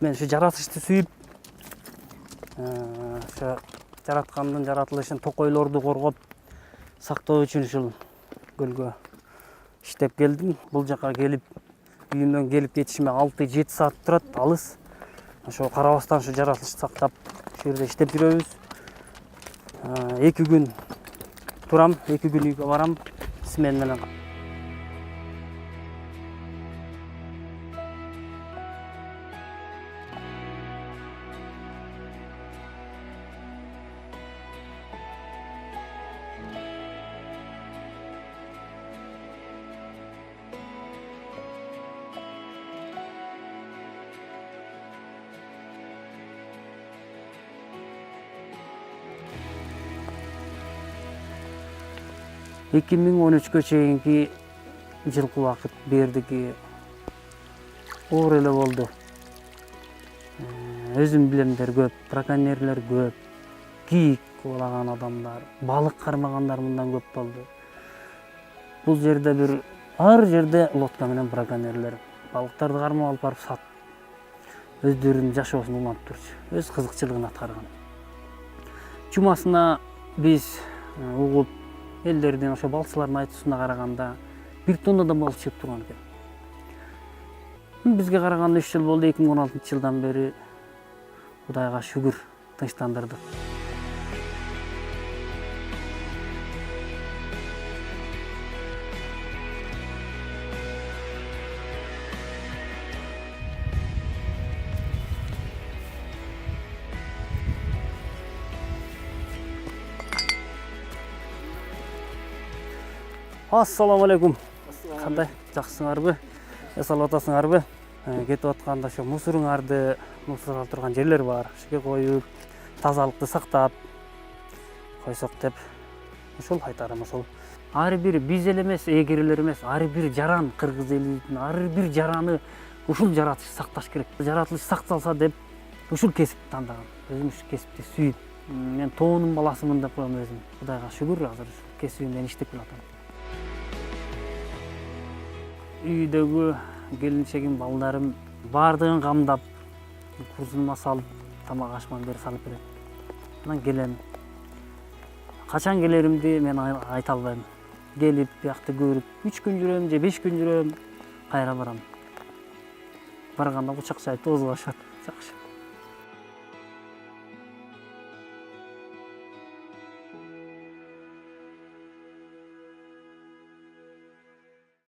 мен ушу жаратылышты сүйүп, ошо жараткандын жаратылышын, токойлорду коргоп сактоо үчүн ушул көлгө иштеп келдим. Бул жака келип, үйүмдөн келип кетишиме 6-7 саат турат, алыс. Ошого карабастан ушу жаратылышты сактап, ушул жерде иштеп жүрөбүз. 2 күн турам, 2 күн үйгө барам, смена менен. Эки миң 13-кө чейинки жылкы убакыт бердики оор эле болду. Өзүм билемдер көп, браконьерлер көп, кийик ковалаган адамдар, балык кармагандар мындан көп болду. Бул жерде ар жерде лодка менен браконьерлер балыктарды кармап алып барып сатып, өздөрүнүн жашоосун улантып турчу, өз кызыкчылыгын аткарган. Чумасына биз угуп, элдердин ошо балчылардын айтуусуна караганда 1 тоннадан балык чыгып турган экен. Бизге караганда 3 жыл болду, 2016-жылдан бери Кудайга шүгүр тынчтандырдык. Ассаламу алейкум. Кандай, жакшысыңарбы? Эс алып атасыңарбы? Кетип атканда ошо мусоруңарды, мусор турган жерлер бар. Ошого коюп, тазалыкты сактап койсок деп ушул айтарым ошол. Ар бир биз эле эмес, эгерлер эмес, ар бир жаран, кыргыз элинин ар бир жараны ушул жаратылышты сакташ керек. Жаратылыш сакталса деп ушул кесипти тандагам. Өзүм ушул кесипти сүйүп, мен тоонун баласымын деп коем өзүм. Кудайга шүгүр, азыр кесибимден иштеп келатам. Үйдөгү келинчегим, балдарым баардыгын камдап, курсума салып, тамак ашман бери салып берет. Анан келем. Качан келеримди мен айта албайм. Келип, биякты көрүп, 3 күн жүрөм же 5 күн жүрөм, кайра барам. Барганда кучак чайып тозуп алышат. Жакшы.